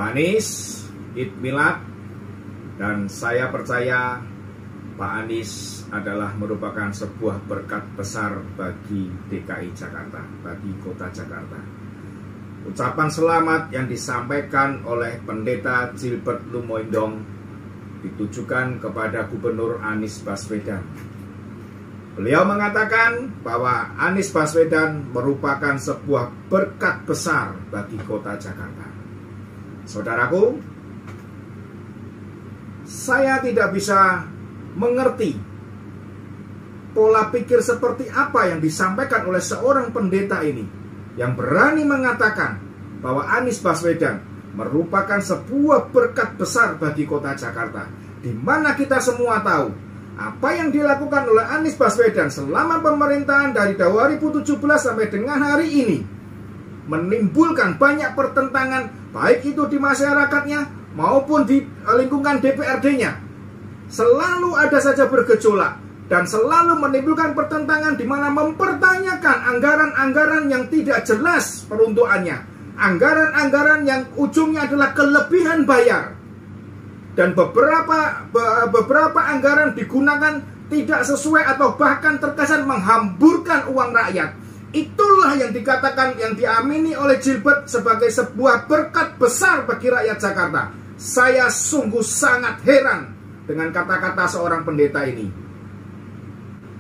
Pak Anies, Id Milad, dan saya percaya Pak Anies adalah merupakan sebuah berkat besar bagi DKI Jakarta, bagi kota Jakarta. Ucapan selamat yang disampaikan oleh Pendeta Gilbert Lumoindong ditujukan kepada Gubernur Anies Baswedan. Beliau mengatakan bahwa Anies Baswedan merupakan sebuah berkat besar bagi kota Jakarta. Saudaraku, saya tidak bisa mengerti pola pikir seperti apa yang disampaikan oleh seorang pendeta ini yang berani mengatakan bahwa Anies Baswedan merupakan sebuah berkat besar bagi kota Jakarta, di mana kita semua tahu apa yang dilakukan oleh Anies Baswedan selama pemerintahan dari 2017 sampai dengan hari ini menimbulkan banyak pertentangan, baik itu di masyarakatnya maupun di lingkungan DPRD-nya. Selalu ada saja bergejolak dan selalu menimbulkan pertentangan di mana mempertanyakan anggaran-anggaran yang tidak jelas peruntukannya, anggaran-anggaran yang ujungnya adalah kelebihan bayar, dan beberapa anggaran digunakan tidak sesuai atau bahkan terkesan menghamburkan uang rakyat. Itulah yang dikatakan, yang diamini oleh Gilbert sebagai sebuah berkat besar bagi rakyat Jakarta. Saya sungguh sangat heran dengan kata-kata seorang pendeta ini.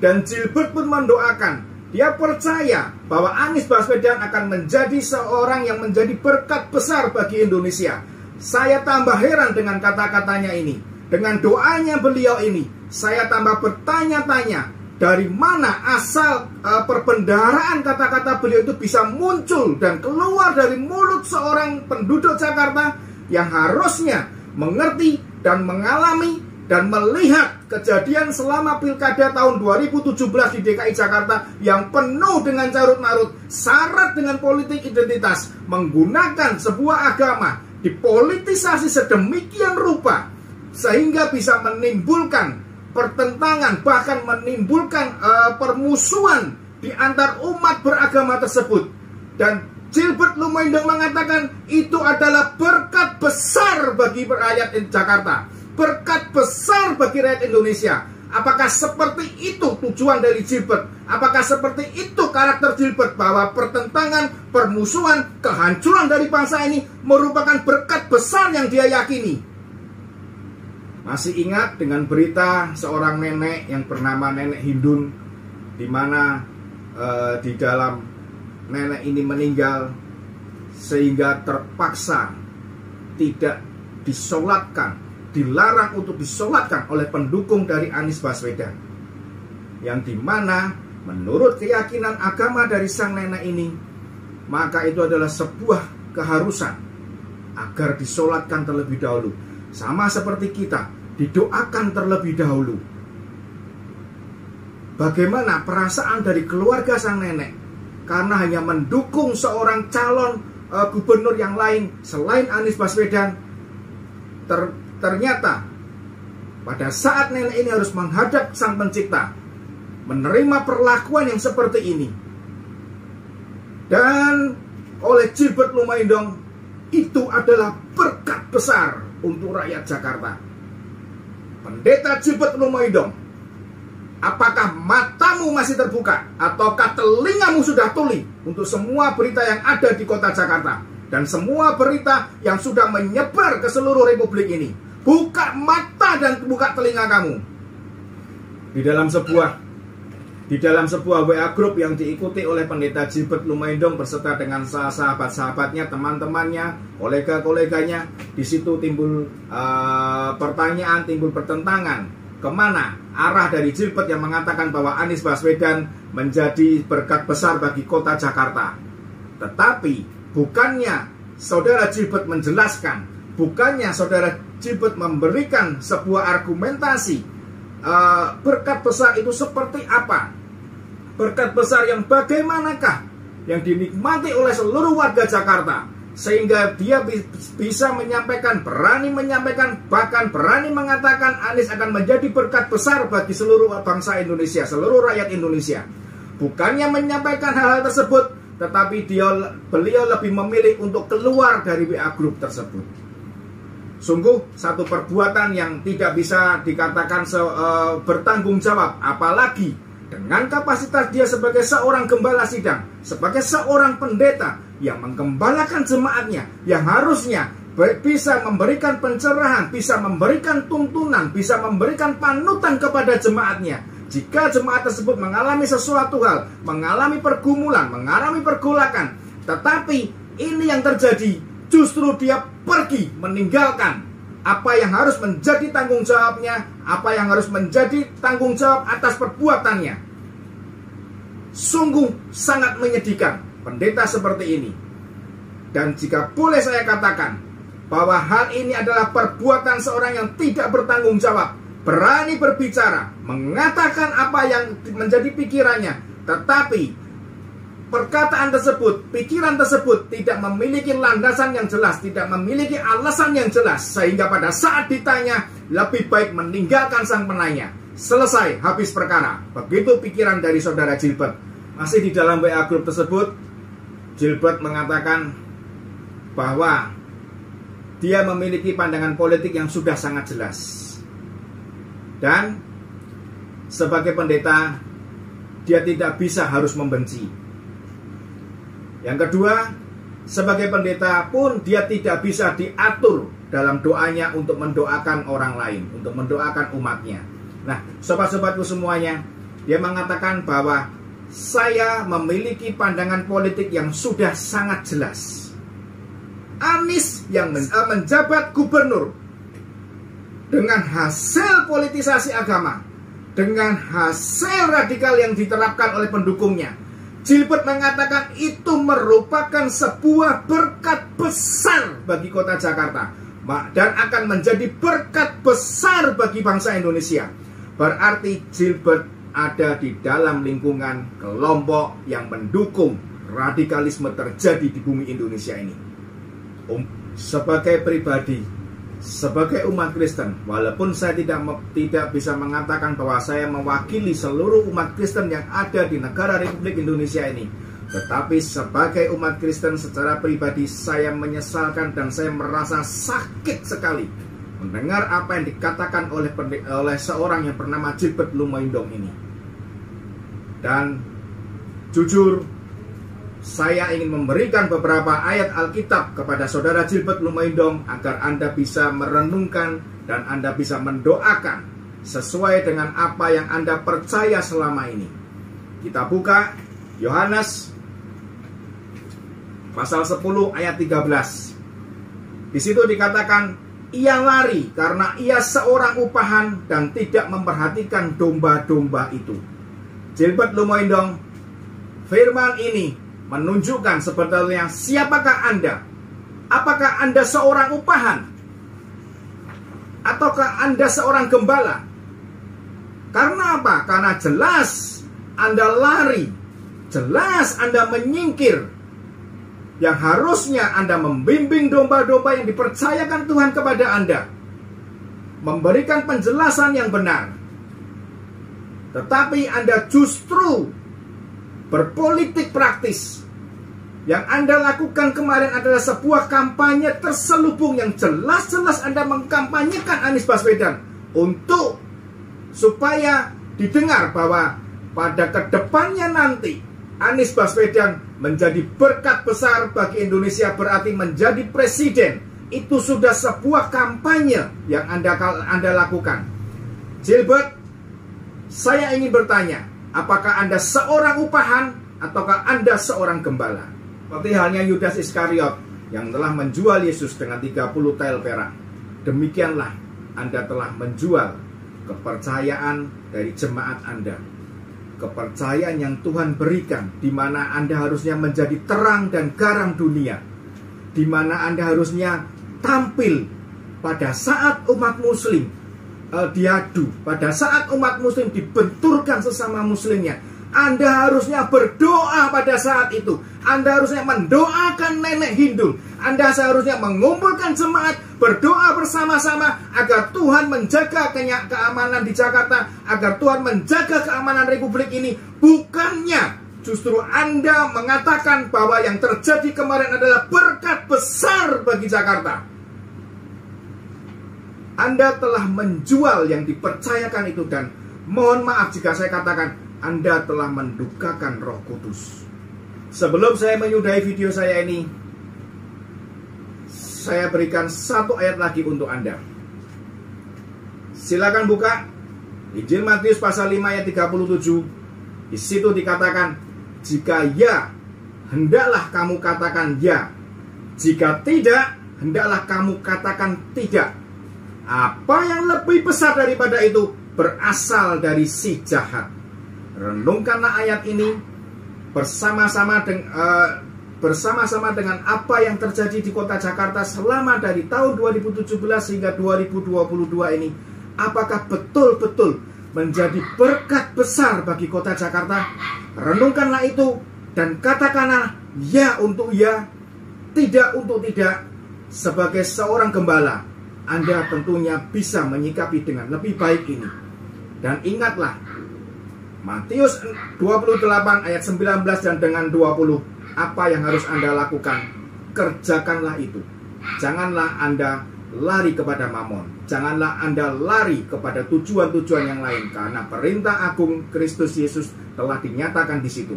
Dan Gilbert pun mendoakan, dia percaya bahwa Anies Baswedan akan menjadi seorang yang menjadi berkat besar bagi Indonesia. Saya tambah heran dengan kata-katanya ini, dengan doanya beliau ini. Saya tambah bertanya-tanya, dari mana asal perbendaharaan kata-kata beliau itu bisa muncul dan keluar dari mulut seorang penduduk Jakarta yang harusnya mengerti dan mengalami dan melihat kejadian selama pilkada tahun 2017 di DKI Jakarta yang penuh dengan carut-marut, syarat dengan politik identitas, menggunakan sebuah agama, dipolitisasi sedemikian rupa sehingga bisa menimbulkan pertentangan, bahkan menimbulkan permusuhan di antar umat beragama tersebut. Dan Gilbert Lumoindong mengatakan itu adalah berkat besar bagi rakyat Jakarta, berkat besar bagi rakyat Indonesia. Apakah seperti itu tujuan dari Gilbert? Apakah seperti itu karakter Gilbert, bahwa pertentangan, permusuhan, kehancuran dari bangsa ini merupakan berkat besar yang dia yakini? Masih ingat dengan berita seorang nenek yang bernama Nenek Hindun, di mana di dalam nenek ini meninggal sehingga terpaksa tidak disolatkan, dilarang untuk disolatkan oleh pendukung dari Anies Baswedan, yang dimana menurut keyakinan agama dari sang nenek ini, maka itu adalah sebuah keharusan agar disolatkan terlebih dahulu. Sama seperti kita, didoakan terlebih dahulu. Bagaimana perasaan dari keluarga sang nenek karena hanya mendukung seorang calon gubernur yang lain selain Anies Baswedan? Ternyata pada saat nenek ini harus menghadap sang pencipta, menerima perlakuan yang seperti ini. Dan oleh Gilbert Lumoindong, itu adalah berkat besar untuk rakyat Jakarta. Pendeta Gilbert Lumoindong, apakah matamu masih terbuka ataukah telingamu sudah tuli untuk semua berita yang ada di kota Jakarta dan semua berita yang sudah menyebar ke seluruh republik ini? Buka mata dan buka telinga kamu. Di dalam sebuah WA group yang diikuti oleh Pendeta Gilbert Lumoindong beserta dengan sahabat-sahabatnya, teman-temannya, kolega-koleganya, di situ timbul pertanyaan, timbul pertentangan. Kemana arah dari Gilbert yang mengatakan bahwa Anies Baswedan menjadi berkat besar bagi kota Jakarta? Tetapi bukannya saudara Gilbert menjelaskan, bukannya saudara Gilbert memberikan sebuah argumentasi berkat besar itu seperti apa? Berkat besar yang bagaimanakah yang dinikmati oleh seluruh warga Jakarta sehingga dia bisa menyampaikan, berani menyampaikan, bahkan berani mengatakan Anies akan menjadi berkat besar bagi seluruh bangsa Indonesia, seluruh rakyat Indonesia. Bukannya menyampaikan hal-hal tersebut, tetapi beliau lebih memilih untuk keluar dari WA group tersebut. Sungguh satu perbuatan yang tidak bisa dikatakan bertanggung jawab, apalagi dengan kapasitas dia sebagai seorang gembala sidang, sebagai seorang pendeta yang menggembalakan jemaatnya, yang harusnya bisa memberikan pencerahan, bisa memberikan tuntunan, bisa memberikan panutan kepada jemaatnya. Jika jemaat tersebut mengalami sesuatu hal, mengalami pergumulan, mengalami pergolakan, tetapi ini yang terjadi, justru dia pergi meninggalkan apa yang harus menjadi tanggung jawabnya, apa yang harus menjadi tanggung jawab atas perbuatannya. Sungguh sangat menyedihkan pendeta seperti ini. Dan jika boleh saya katakan bahwa hal ini adalah perbuatan seorang yang tidak bertanggung jawab, berani berbicara, mengatakan apa yang menjadi pikirannya, tetapi perkataan tersebut, pikiran tersebut tidak memiliki landasan yang jelas, tidak memiliki alasan yang jelas, sehingga pada saat ditanya, lebih baik meninggalkan sang penanya. Selesai, habis perkara. Begitu pikiran dari saudara Gilbert. Masih di dalam WA group tersebut, Gilbert mengatakan bahwa dia memiliki pandangan politik yang sudah sangat jelas. Dan sebagai pendeta, dia tidak bisa harus membenci. Yang kedua, sebagai pendeta pun dia tidak bisa diatur dalam doanya untuk mendoakan orang lain, untuk mendoakan umatnya. Nah, sobat-sobatku semuanya, dia mengatakan bahwa saya memiliki pandangan politik yang sudah sangat jelas. Anies yang menjabat gubernur dengan hasil politisasi agama, dengan hasil radikal yang diterapkan oleh pendukungnya, Gilbert mengatakan itu merupakan sebuah berkat besar bagi kota Jakarta dan akan menjadi berkat besar bagi bangsa Indonesia. Berarti Gilbert ada di dalam lingkungan kelompok yang mendukung radikalisme terjadi di bumi Indonesia ini. Sebagai pribadi, sebagai umat Kristen, walaupun saya tidak bisa mengatakan bahwa saya mewakili seluruh umat Kristen yang ada di negara Republik Indonesia ini, tetapi sebagai umat Kristen secara pribadi saya menyesalkan dan saya merasa sakit sekali mendengar apa yang dikatakan oleh seorang yang bernama Gilbert Lumoindong ini. Dan jujur, saya ingin memberikan beberapa ayat Alkitab kepada saudara Gilbert Lumoindong agar Anda bisa merenungkan dan Anda bisa mendoakan sesuai dengan apa yang Anda percaya selama ini. Kita buka Yohanes pasal 10 ayat 13. Di situ dikatakan, ia lari karena ia seorang upahan dan tidak memperhatikan domba-domba itu. Gilbert Lumoindong, firman ini menunjukkan sebetulnya siapakah Anda. Apakah Anda seorang upahan? Ataukah Anda seorang gembala? Karena apa? Karena jelas Anda lari, jelas Anda menyingkir. Yang harusnya Anda membimbing domba-domba yang dipercayakan Tuhan kepada Anda, memberikan penjelasan yang benar. Tetapi Anda justru berpolitik praktis. Yang Anda lakukan kemarin adalah sebuah kampanye terselubung yang jelas-jelas Anda mengkampanyekan Anies Baswedan untuk supaya didengar bahwa pada kedepannya nanti Anies Baswedan menjadi berkat besar bagi Indonesia, berarti menjadi presiden. Itu sudah sebuah kampanye yang Anda lakukan. Gilbert, saya ingin bertanya, apakah Anda seorang upahan ataukah Anda seorang gembala? Seperti halnya Yudas Iskariot yang telah menjual Yesus dengan 30 tael perak. Demikianlah Anda telah menjual kepercayaan dari jemaat Anda. Kepercayaan yang Tuhan berikan, di mana Anda harusnya menjadi terang dan garam dunia, di mana Anda harusnya tampil pada saat umat muslim diadu, pada saat umat muslim dibenturkan sesama muslimnya. Anda harusnya berdoa pada saat itu. Anda harusnya mendoakan nenek Hindu. Anda seharusnya mengumpulkan jemaat, berdoa bersama-sama agar Tuhan menjaga keamanan di Jakarta, agar Tuhan menjaga keamanan Republik ini. Bukannya justru Anda mengatakan bahwa yang terjadi kemarin adalah berkat besar bagi Jakarta. Anda telah menjual yang dipercayakan itu, dan mohon maaf jika saya katakan Anda telah mendukakan Roh Kudus. Sebelum saya menyudahi video saya ini, saya berikan satu ayat lagi untuk Anda. Silakan buka Injil Matius pasal 5 ayat 37. Di situ dikatakan, jika ya, hendaklah kamu katakan ya. Jika tidak, hendaklah kamu katakan tidak. Apa yang lebih besar daripada itu berasal dari si jahat. Renungkanlah ayat ini bersama-sama dengan apa yang terjadi di kota Jakarta selama dari tahun 2017 hingga 2022 ini. Apakah betul-betul menjadi berkat besar bagi kota Jakarta? Renungkanlah itu dan katakanlah ya untuk ya, tidak untuk tidak. Sebagai seorang gembala, Anda tentunya bisa menyikapi dengan lebih baik ini. Dan ingatlah, Matius 28 ayat 19 dan dengan 20, apa yang harus Anda lakukan? Kerjakanlah itu. Janganlah Anda lari kepada mamon. Janganlah Anda lari kepada tujuan-tujuan yang lain, karena perintah agung Kristus Yesus telah dinyatakan di situ.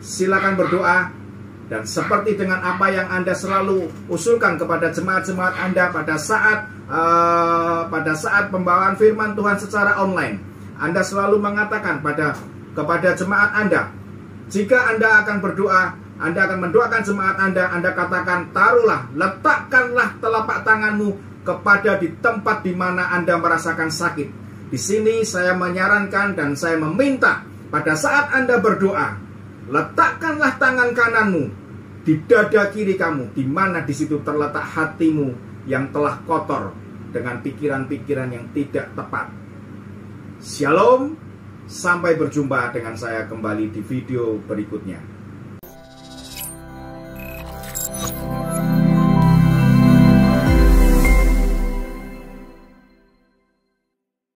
Silakan berdoa. Dan seperti dengan apa yang Anda selalu usulkan kepada jemaat-jemaat Anda pada saat pembawaan firman Tuhan secara online, Anda selalu mengatakan kepada jemaat Anda, jika Anda akan berdoa, Anda akan mendoakan jemaat Anda katakan, taruhlah, letakkanlah telapak tanganmu kepada di tempat di mana Anda merasakan sakit. Di sini saya menyarankan dan saya meminta, pada saat Anda berdoa, letakkanlah tangan kananmu di dada kiri kamu, di mana di situ terletak hatimu yang telah kotor dengan pikiran-pikiran yang tidak tepat. Shalom, sampai berjumpa dengan saya kembali di video berikutnya.